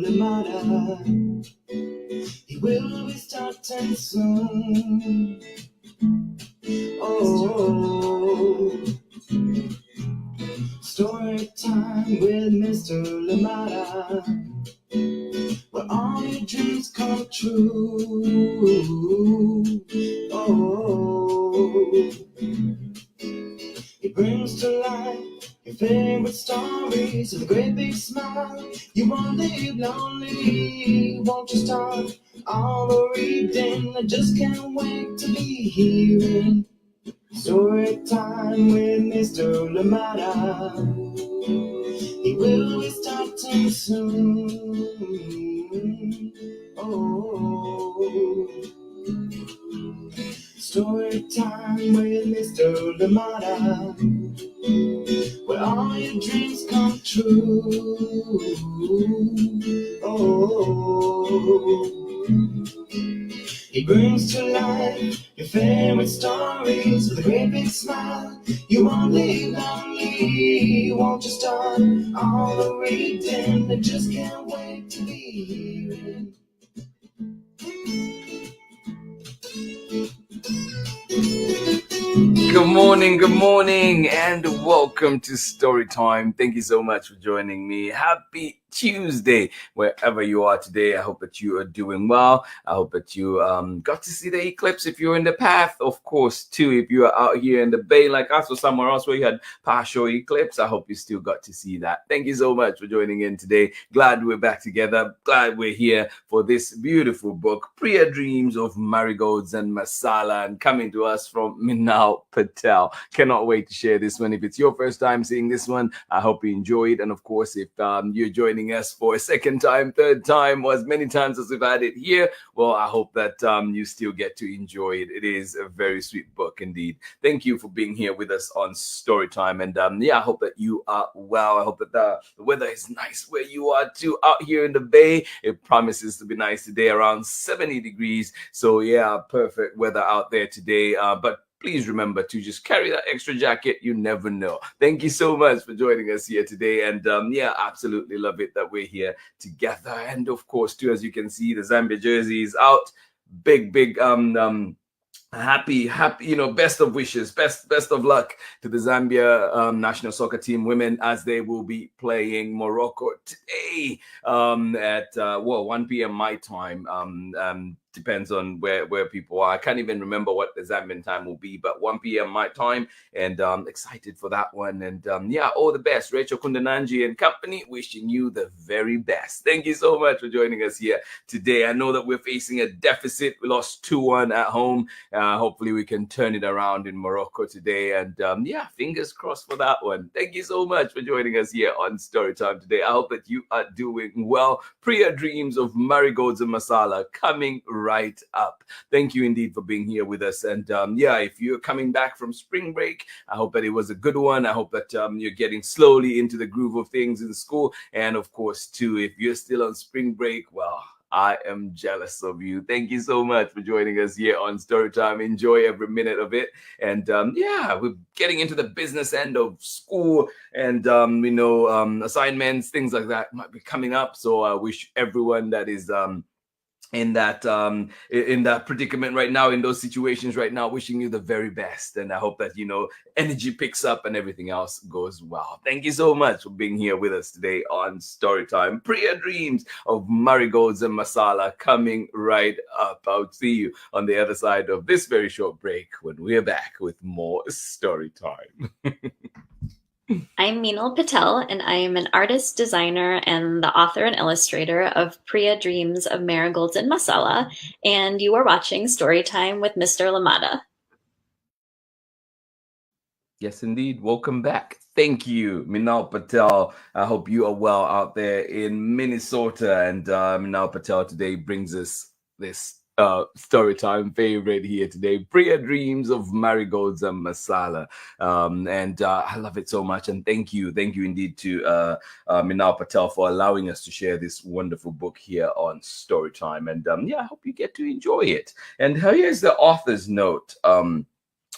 Limata. He will be starting soon. Oh, story time with Mr. Limata, where all your dreams come true. Oh, he brings to life your favorite stories with a great big smile. You won't live lonely, won't you start all the reading? I just can't wait to be hearing story time with Mr. Limata. He will be starting soon. Oh, story time with Mr. Limata, where all your dreams come true. Oh, he brings to life your favorite stories with a great big smile. You won't live lonely, won't you start all the reading? I just can't wait to be hearing. Good morning, and welcome to Story Time. Thank you so much for joining me. Happy Tuesday, wherever you are today. I hope that you are doing well. I hope that you got to see the eclipse if you're in the path. Of course, too, if you are out here in the bay like us or somewhere else where you had partial eclipse, I hope you still got to see that. Thank you so much for joining in today. Glad we're back together. Glad we're here for this beautiful book, Priya Dreams of Marigolds and Masala, and coming to us from MEENAL Patel. Cannot wait to share this one. If it's your first time seeing this one, I hope you enjoy it. And of course, if you're joining us for a second time, third time, or as many times as we've had it here, well, I hope that you still get to enjoy it. It is a very sweet book indeed. Thank you for being here with us on Storytime. And yeah, I hope that you are well. I hope that the weather is nice where you are too, out here in the bay. It promises to be nice today, around 70 degrees. So yeah, perfect weather out there today. But please remember to just carry that extra jacket. You never know. Thank you so much for joining us here today. And yeah, absolutely love it that we're here together. And of course, too, as you can see, the Zambia jersey is out. Big happy, best of wishes, best of luck to the Zambia national soccer team women as they will be playing Morocco today at 1 p.m. my time. Depends on where people are. I can't even remember what the Zambian time will be, but 1 p.m. my time, and excited for that one. And yeah, all the best. Rachel Kundananji and company, wishing you the very best. Thank you so much for joining us here today. I know that we're facing a deficit. We lost 2-1 at home. Hopefully we can turn it around in Morocco today. And yeah, fingers crossed for that one. Thank you so much for joining us here on Storytime today. I hope that you are doing well. Priya Dreams of Marigolds and Masala coming right up. Thank you indeed for being here with us. And yeah, if you're coming back from spring break, I hope that it was a good one. I hope that you're getting slowly into the groove of things in school. And of course, too, if you're still on spring break, well, I am jealous of you. Thank you so much for joining us here on Storytime. Enjoy every minute of it. And yeah, we're getting into the business end of school, and we know assignments, things like that might be coming up. So I wish everyone that is in that predicament right now, in those situations right now, wishing you the very best. And I hope that energy picks up and everything else goes well. Thank you so much for being here with us today on Storytime. Priya Dreams of Marigolds and Masala coming right up. I'll see you on the other side of this very short break when we're back with more Storytime. I'm MEENAL Patel, and I am an artist, designer, and the author and illustrator of Priya Dreams of Marigolds and Masala, and you are watching Storytime with Mr. Limata. Yes, indeed. Welcome back. Thank you, MEENAL Patel. I hope you are well out there in Minnesota. And MEENAL Patel today brings us this Storytime favorite here today, Priya Dreams of Marigolds and Masala. And I love it so much. And thank you indeed to MEENAL Patel for allowing us to share this wonderful book here on Storytime. And yeah, I hope you get to enjoy it. And here's the author's note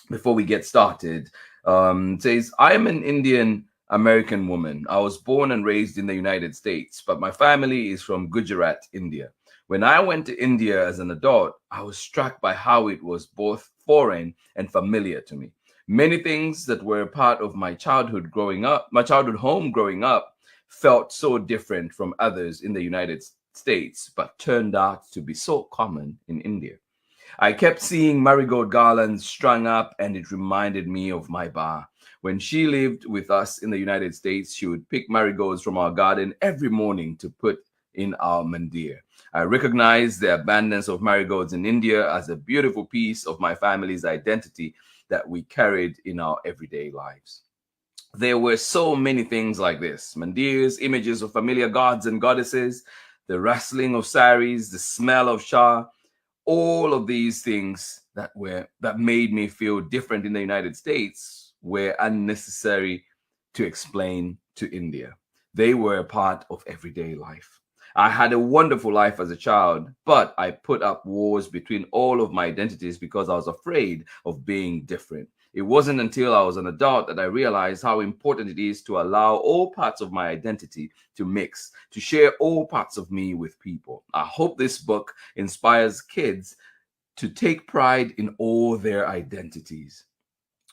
before we get started. It says, I am an Indian American woman. I was born and raised in the United States, but my family is from Gujarat, India. When I went to India as an adult, I was struck by how it was both foreign and familiar to me. Many things that were part of my childhood growing up, my childhood home growing up, felt so different from others in the United States, but turned out to be so common in India. I kept seeing marigold garlands strung up, and it reminded me of my bar. When she lived with us in the United States, she would pick marigolds from our garden every morning to put in our mandir. I recognized the abundance of marigolds in India as a beautiful piece of my family's identity that we carried in our everyday lives. There were so many things like this: mandirs, images of familiar gods and goddesses, the rustling of saris, the smell of shah, all of these things that made me feel different in the United States were unnecessary to explain to India. They were a part of everyday life. I had a wonderful life as a child, but I put up wars between all of my identities because I was afraid of being different. It wasn't until I was an adult that I realized how important it is to allow all parts of my identity to mix, to share all parts of me with people. I hope this book inspires kids to take pride in all their identities,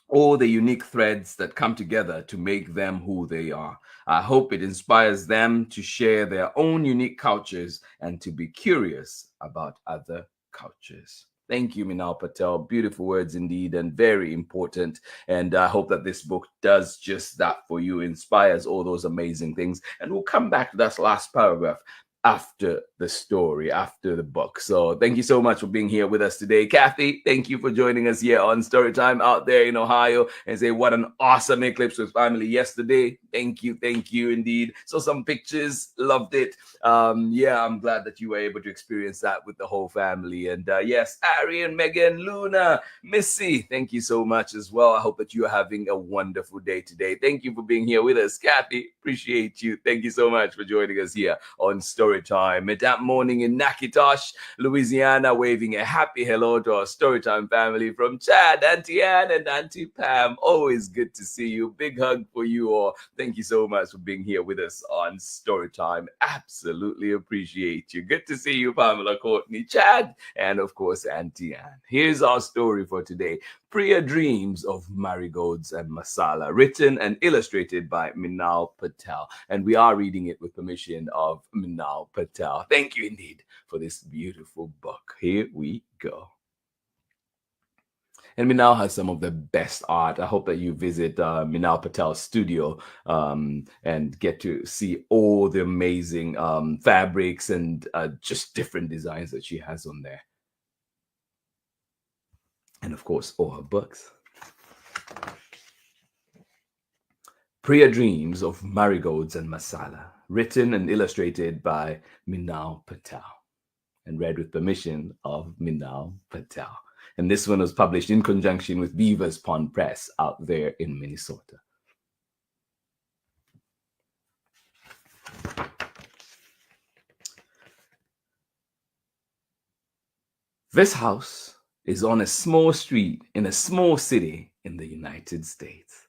all the unique threads that come together to make them who they are. I hope it inspires them to share their own unique cultures and to be curious about other cultures. Thank you, Meenal Patel. Beautiful words indeed, and very important. And I hope that this book does just that for you, inspires all those amazing things. And we'll come back to that last paragraph after the story, after the book. So thank you so much for being here with us today. Kathy, thank you for joining us here on Storytime out there in Ohio, and say what an awesome eclipse with family yesterday. Thank you indeed. So some pictures, loved it. Yeah, I'm glad that you were able to experience that with the whole family. And yes, Arian, Megan, Luna, Missy, thank you so much as well. I hope that you are having a wonderful day today. Thank you for being here with us. Kathy, appreciate you. Thank you so much for joining us here on Storytime. And that morning in Nakitosh, Louisiana, waving a happy hello to our Storytime family from Chad, Auntie Anne, and Auntie Pam. Always good to see you. Big hug for you all. Thank you so much for being here with us on Storytime. Absolutely appreciate you. Good to see you, Pamela, Courtney, Chad, and of course, Auntie Anne. Here's our story for today. Priya Dreams of Marigolds and Masala, written and illustrated by Meenal Patel. And we are reading it with permission of Meenal Patel. Thank you indeed for this beautiful book. Here we go. And Meenal has some of the best art. I hope that you visit Meenal Patel's studio and get to see all the amazing fabrics and just different designs that she has on there. And of course, all her books. Priya Dreams of Marigolds and Masala, written and illustrated by Meenal Patel, and read with permission of Meenal Patel. And this one was published in conjunction with Beaver's Pond Press out there in Minnesota. This house is on a small street in a small city in the United States.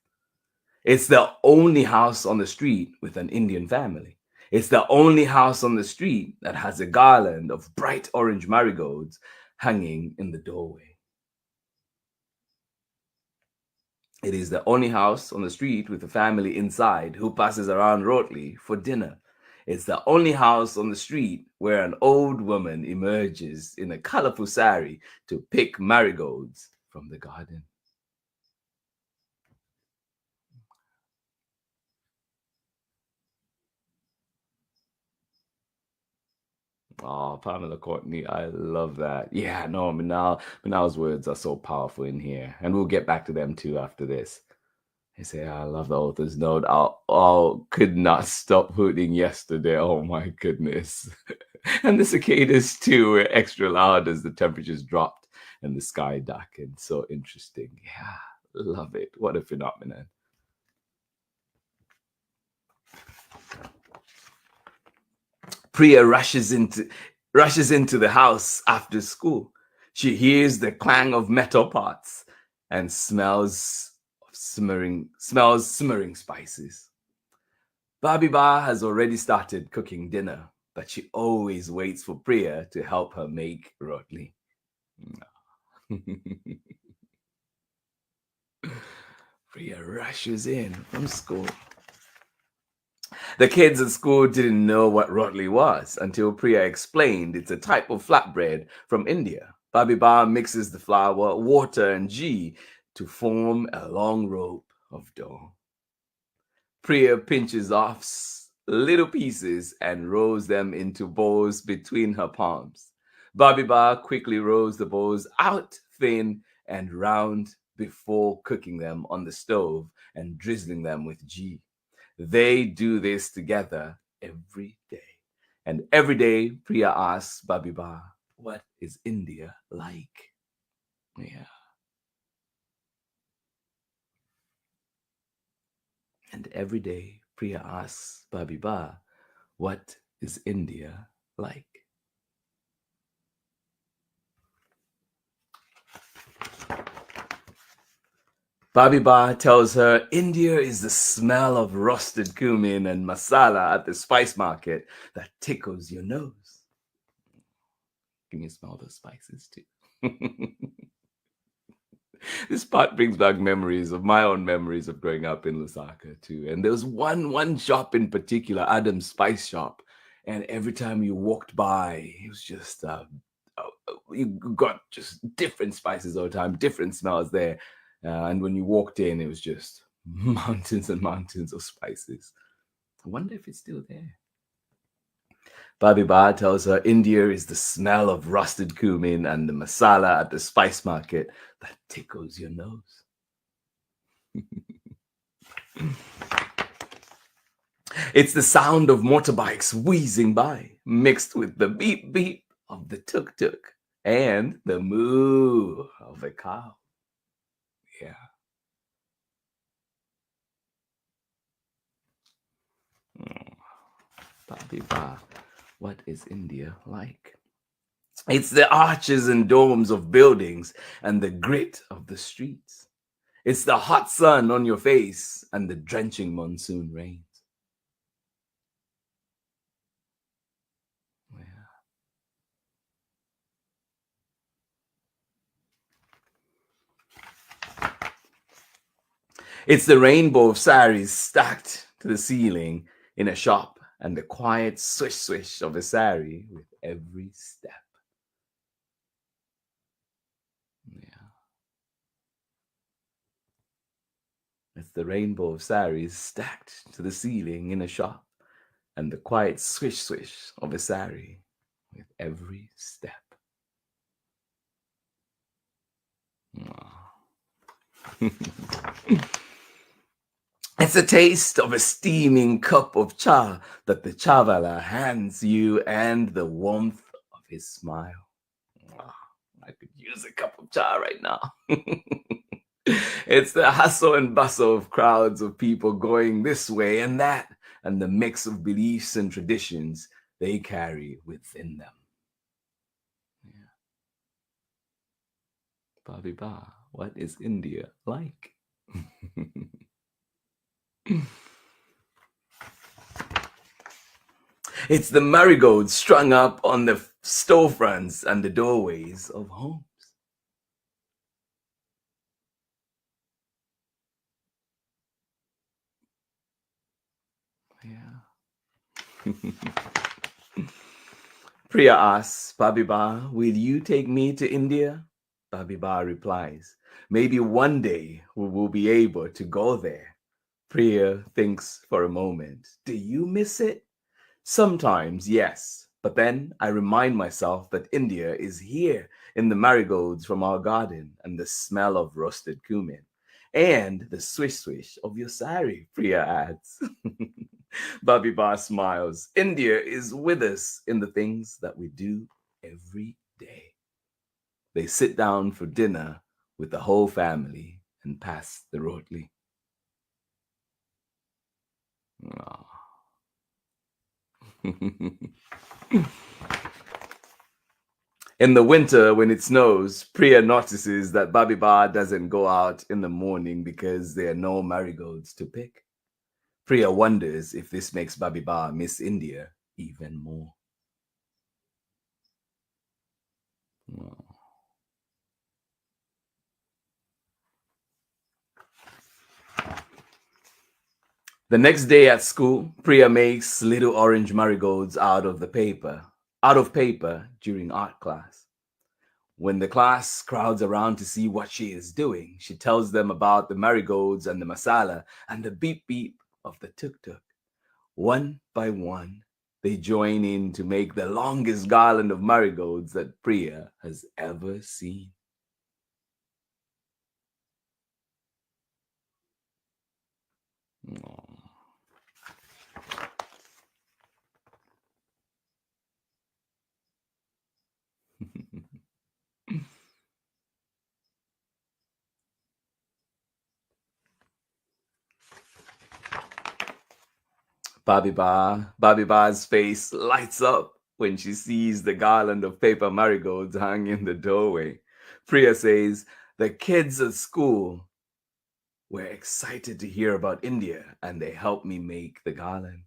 It's the only house on the street with an Indian family. It's the only house on the street that has a garland of bright orange marigolds hanging in the doorway. It is the only house on the street with a family inside who passes around Rotli for dinner. It's the only house on the street where an old woman emerges in a colorful sari to pick marigolds from the garden. Oh, Pamela Courtney, I love that. Yeah, no, Minal's words are so powerful in here. And we'll get back to them too after this. They say, I love the author's note. I could not stop hooting yesterday. Oh my goodness. And the cicadas too were extra loud as the temperatures dropped and the sky darkened. So interesting. Yeah, love it. What a phenomenon. Priya rushes into the house after school. She hears the clang of metal pots and smells simmering spices. Babiba has already started cooking dinner, but she always waits for Priya to help her make rotli. Priya rushes in from school. The kids at school didn't know what rotli was until Priya explained it's a type of flatbread from India. Babiba mixes the flour, water, and ghee to form a long rope of dough. Priya pinches off little pieces and rolls them into balls between her palms. Babiba quickly rolls the balls out thin and round before cooking them on the stove and drizzling them with ghee. They do this together every day. And every day, Priya asks Babiba, what is India like? Yeah. And every day, Priya asks Babiba, what is India like? Babiba tells her India is the smell of roasted cumin and masala at the spice market that tickles your nose. Can you smell those spices too? This part brings back memories of my own memories of growing up in Lusaka too. And there was one shop in particular, Adam's Spice Shop, and every time you walked by, it was just you got just different spices all the time, different smells there. And when you walked in, it was just mountains and mountains of spices. I wonder if it's still there. Babiba tells her India is the smell of roasted cumin and the masala at the spice market that tickles your nose. It's the sound of motorbikes wheezing by, mixed with the beep beep of the tuk-tuk and the moo of a cow. Yeah. Babiba, what is India like? It's the arches and domes of buildings and the grit of the streets. It's the hot sun on your face and the drenching monsoon rains. Yeah. It's the rainbow of saris stacked to the ceiling in a shop and the quiet swish swish of a sari with every step. Yeah. It's the rainbow of saris stacked to the ceiling in a shop and the quiet swish swish of a sari with every step. It's the taste of a steaming cup of cha that the chavala hands you and the warmth of his smile. I could use a cup of cha right now. It's the hustle and bustle of crowds of people going this way and that, and the mix of beliefs and traditions they carry within them. Yeah. Babiba, what is India like? It's the marigolds strung up on the storefronts and the doorways of homes. Yeah. Priya asks Babiba, will you take me to India? Babiba replies, maybe one day we will be able to go there. Priya thinks for a moment. Do you miss it? Sometimes, yes. But then I remind myself that India is here in the marigolds from our garden and the smell of roasted cumin and the swish swish of your sari, Priya adds. Babiba smiles. India is with us in the things that we do every day. They sit down for dinner with the whole family and pass the rotli. In the winter, when it snows, Priya notices that Babiba doesn't go out in the morning because there are no marigolds to pick. Priya wonders if this makes Babi Ba miss India even more. Oh. The next day at school, Priya makes little orange marigolds out of paper during art class. When the class crowds around to see what she is doing, she tells them about the marigolds and the masala and the beep beep of the tuk-tuk. One by one, they join in to make the longest garland of marigolds that Priya has ever seen. Oh. Babi Ba's face lights up when she sees the garland of paper marigolds hung in the doorway. Priya says, the kids at school were excited to hear about India and they helped me make the garland.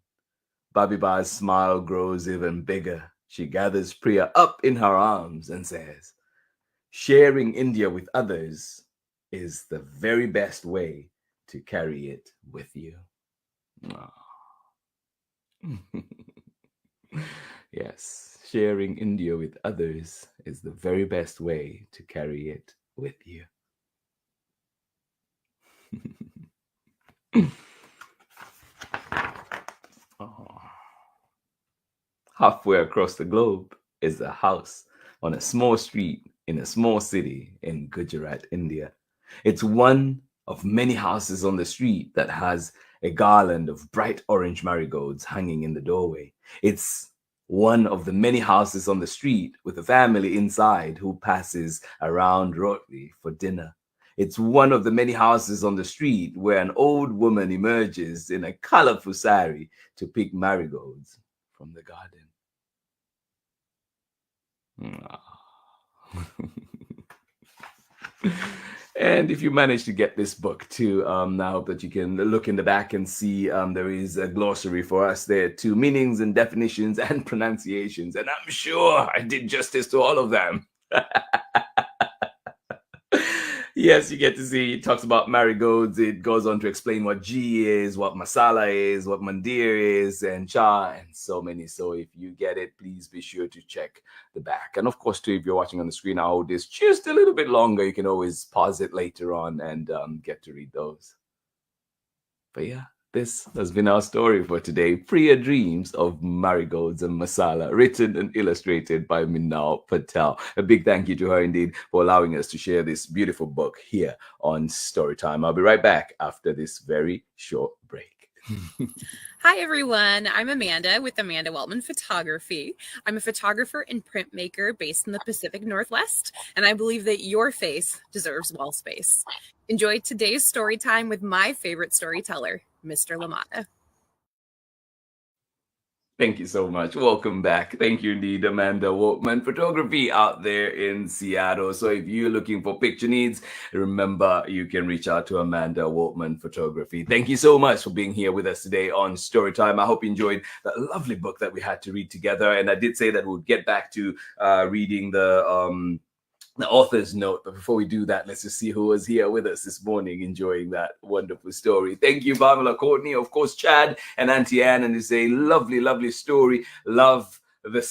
Babi Ba's smile grows even bigger. She gathers Priya up in her arms and says, sharing India with others is the very best way to carry it with you. Oh. Yes, sharing India with others is the very best way to carry it with you. Oh. Halfway across the globe is a house on a small street in a small city in Gujarat, India. It's one of many houses on the street that has a garland of bright orange marigolds hanging in the doorway. It's one of the many houses on the street with a family inside who passes around roti for dinner. It's one of the many houses on the street where an old woman emerges in a colorful sari to pick marigolds from the garden. And if you manage to get this book too, I hope that you can look in the back and see there is a glossary for us there too, meanings and definitions and pronunciations. And I'm sure I did justice to all of them. Yes, you get to see, it talks about marigolds. It goes on to explain what ghee is, what masala is, what mandir is, and cha, and so many. So if you get it, please be sure to check the back. And of course, too, if you're watching on the screen, I'll hold this just a little bit longer. You can always pause it later on and get to read those. But yeah, this has been our story for today. Priya Dreams of Marigolds and Masala, written and illustrated by MEENAL Patel. A big thank you to her indeed for allowing us to share this beautiful book here on Storytime. I'll be right back after this very short break. Hi, everyone. I'm Amanda with Amanda Weltman Photography. I'm a photographer and printmaker based in the Pacific Northwest, and I believe that your face deserves wall space. Enjoy today's story time with my favorite storyteller, Mr. Limata. Thank you so much. Welcome back. Thank you indeed, Amanda Waltman Photography out there in Seattle. So if you're looking for picture needs, remember you can reach out to Amanda Waltman Photography. Thank you so much for being here with us today on Storytime. I hope you enjoyed that lovely book that we had to read together. And I did say that we'll get back to reading the author's note. But before we do that, let's just see who was here with us this morning enjoying that wonderful story. Thank you, Pamela Courtney, of course, Chad and Auntie Anne, and it's a lovely, lovely story. Love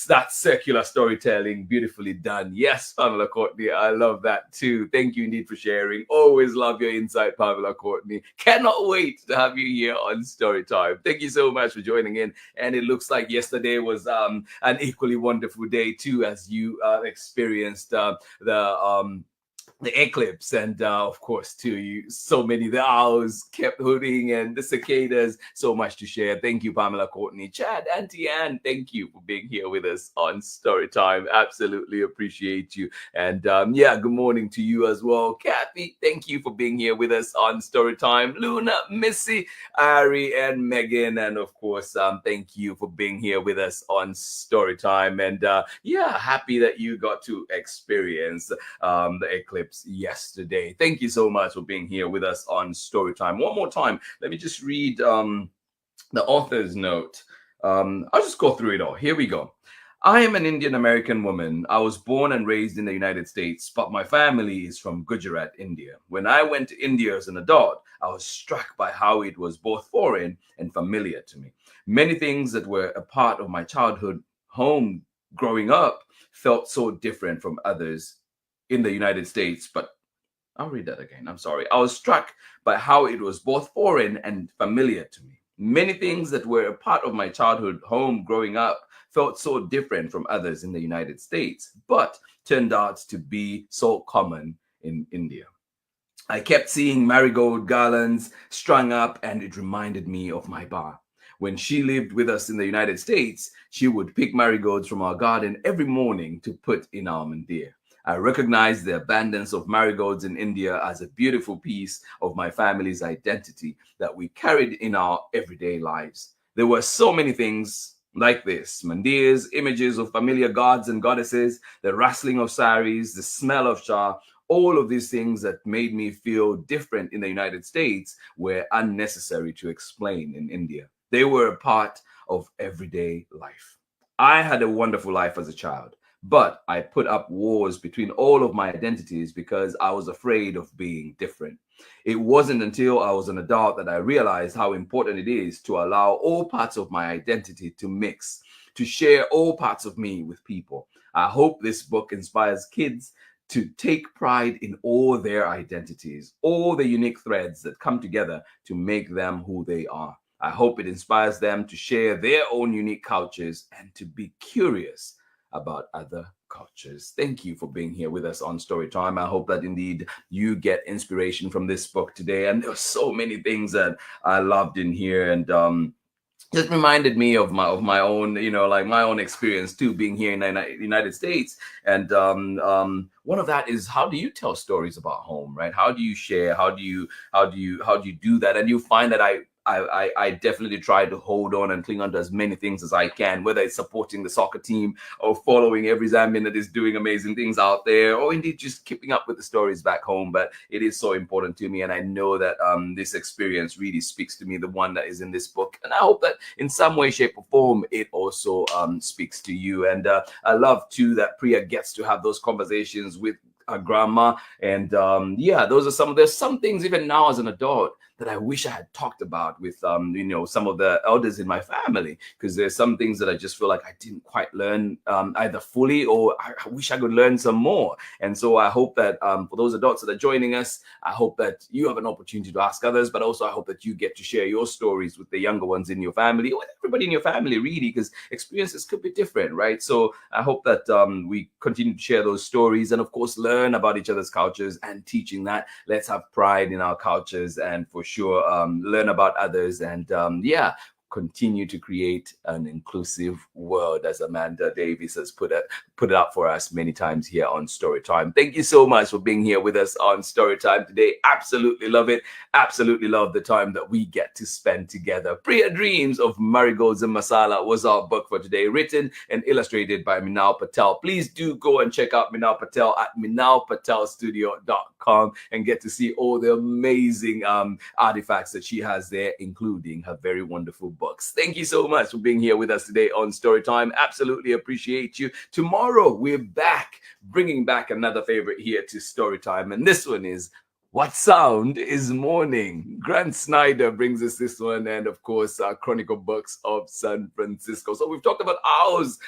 that circular storytelling, beautifully done. Yes, Pamela Courtney, I love that too. Thank you indeed for sharing. Always love your insight, Pamela Courtney. Cannot wait to have you here on Storytime. Thank you so much for joining in. And it looks like yesterday was an equally wonderful day too, as you experienced the eclipse, and of course too, the owls kept hooting and the cicadas. So much to share. Thank you, Pamela Courtney, Chad, Auntie Anne, thank you for being here with us on Storytime. Absolutely appreciate you. And good morning to you as well, Kathy. Thank you for being here with us on Storytime. Luna, Missy, Ari, and Megan, and of course thank you for being here with us on Storytime. And happy that you got to experience the eclipse yesterday. Thank you so much for being here with us on Storytime. One more time, let me just read The author's note. I'll just go through it all. Here we go. I am an Indian American woman. I was born and raised in the United States, but my family is from Gujarat, India. When I went to India as an adult, I was struck by how it was both foreign and familiar to me. Many things that were a part of my childhood home growing up felt so different from others in the United States, but I'll read that again. I'm sorry. I was struck by how it was both foreign and familiar to me. Many things that were a part of my childhood home growing up felt so different from others in the United States, but turned out to be so common in India. I kept seeing marigold garlands strung up, and it reminded me of my ba. When she lived with us in the United States, she would pick marigolds from our garden every morning to put in our mandir. I recognize the abundance of marigolds in India as a beautiful piece of my family's identity that we carried in our everyday lives. There were so many things like this: mandirs, images of familiar gods and goddesses, the rustling of saris, the smell of char. All of these things that made me feel different in the United States were unnecessary to explain in India. They were a part of everyday life. I had a wonderful life as a child, but I put up wars between all of my identities because I was afraid of being different. It wasn't until I was an adult that I realized how important it is to allow all parts of my identity to mix, to share all parts of me with people. I hope this book inspires kids to take pride in all their identities, all the unique threads that come together to make them who they are. I hope it inspires them to share their own unique cultures and to be curious about other cultures. Thank you for being here with us on Storytime. I hope that indeed you get inspiration from this book today. And there are so many things that I loved in here, and just reminded me of my own, like my own experience too, being here in the United States. And one of that is, how do you tell stories about home, right? How do you share? How do you do that? And you find that I definitely try to hold on and cling on to as many things as I can, whether it's supporting the soccer team or following every Zambian that is doing amazing things out there, or indeed just keeping up with the stories back home. But it is so important to me, and I know that this experience really speaks to me, the one that is in this book. And I hope that in some way, shape, or form, it also speaks to you. And I love too that Priya gets to have those conversations with her grandma. And there's some things even now as an adult that I wish I had talked about with some of the elders in my family, because there's some things that I just feel like I didn't quite learn either fully, or I wish I could learn some more. And so I hope that for those adults that are joining us, I hope that you have an opportunity to ask others, but also I hope that you get to share your stories with the younger ones in your family, or with everybody in your family, really, because experiences could be different, right? So I hope that we continue to share those stories, and of course learn about each other's cultures, and teaching that let's have pride in our cultures, and for sure learn about others, and continue to create an inclusive world, as Amanda Davis has put it up for us many times here on Storytime. Thank you so much for being here with us on Storytime today. Absolutely love it. Absolutely love the time that we get to spend together. Priya Dreams of Marigolds and Masala was our book for today, written and illustrated by MEENAL Patel. Please do go and check out MEENAL Patel at meenalpatelstudio.com and get to see all the amazing artifacts that she has there, including her very wonderful books. Thank you so much for being here with us today on Storytime. Absolutely appreciate you. Tomorrow we're back, bringing back another favorite here to Storytime, and this one is What Sound is Morning? Grant Snyder brings us this one, and of course Chronicle Books of San Francisco. So we've talked about owls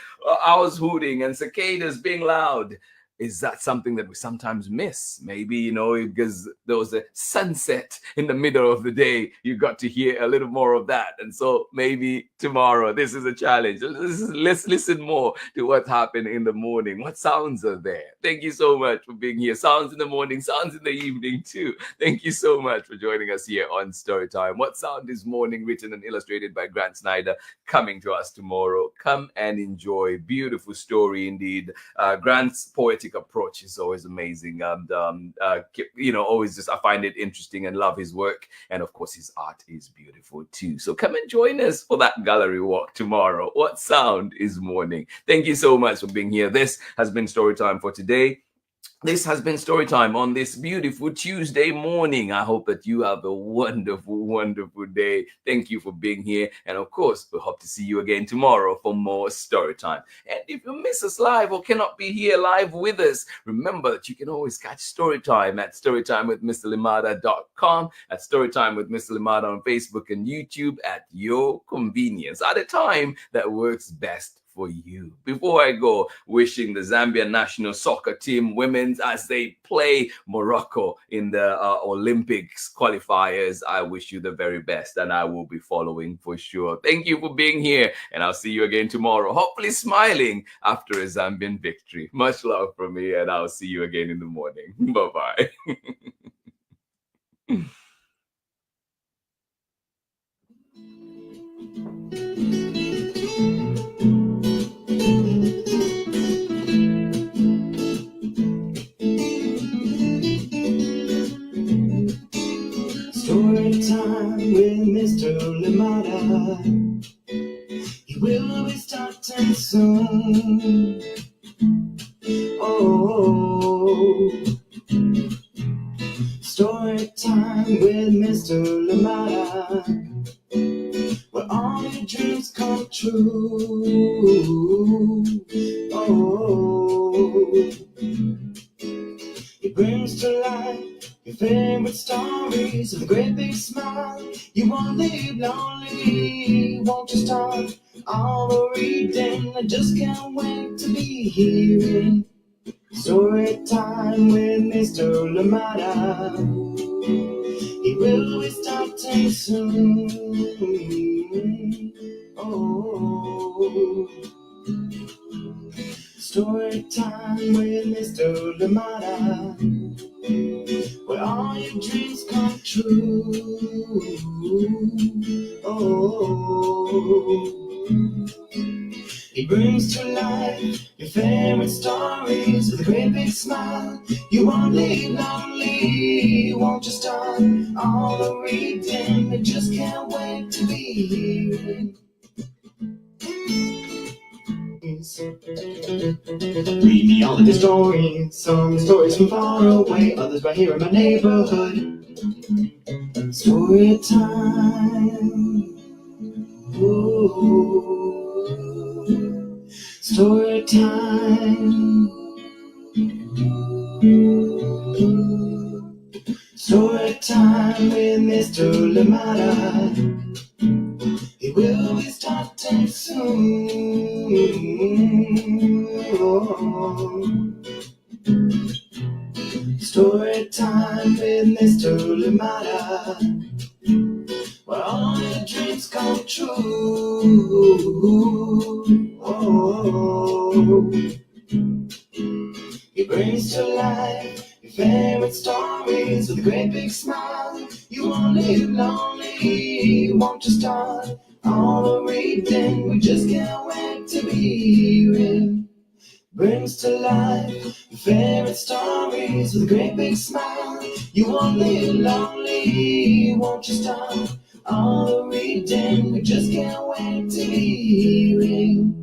hooting and cicadas being loud. Is that something that we sometimes miss? Maybe, because there was a sunset in the middle of the day, you got to hear a little more of that. And so maybe tomorrow, this is a challenge. Let's listen more to what happened in the morning. What sounds are there? Thank you so much for being here. Sounds in the morning, sounds in the evening too. Thank you so much for joining us here on Storytime. What Sound is Morning, written and illustrated by Grant Snyder, coming to us tomorrow. Come and enjoy. Beautiful story indeed. Grant's poetic approach is always amazing, and always just, I find it interesting and love his work, and of course his art is beautiful too. So come and join us for that gallery walk tomorrow. What Sound is Morning? Thank you so much for being here. This has been Storytime for today. This has been Storytime on this beautiful Tuesday morning. I hope that you have a wonderful, wonderful day. Thank you for being here. And of course, we hope to see you again tomorrow for more Storytime. And if you miss us live or cannot be here live with us, remember that you can always catch Storytime at storytimewithmrlimata.com, at Storytime with Mr. Limata on Facebook and YouTube at your convenience, at a time that works best for you. Before I go, wishing the Zambia national soccer team women's as they play Morocco in the Olympics qualifiers, I wish you the very best, and I will be following for sure. Thank you for being here, and I'll see you again tomorrow, hopefully smiling after a Zambian victory. Much love from me, and I'll see you again in the morning. Bye-bye. Storytime with Mr. Limata. He will be starting soon. Oh, Storytime with Mr. Limata, where all your dreams come true. Oh, he brings to life your favorite stories with a great big smile. You won't leave lonely, won't you start all the reading? I just can't wait to be hearing Storytime with Mr. Limata. He will be starting soon. Oh, Storytime with Mr. Limata, where all your dreams come true. Oh, he brings to life your favorite stories with a great big smile. You won't leave lonely, won't you start all the reading? I just can't wait to be hearing. Read me all of the stories, some stories from far away, others right here in my neighborhood. Story time, ooh, story time, story time with Mr. Limata. He will be starting soon. Oh, Storytime with Mr. Limata, where all your dreams come true. Oh, he brings to life your favorite stories with a great big smile. You won't live lonely, won't you start all the reading? We just can't wait to be hearing. Brings to life your favorite stories with a great big smile. You won't live lonely, won't you start all the reading? We just can't wait to be hearing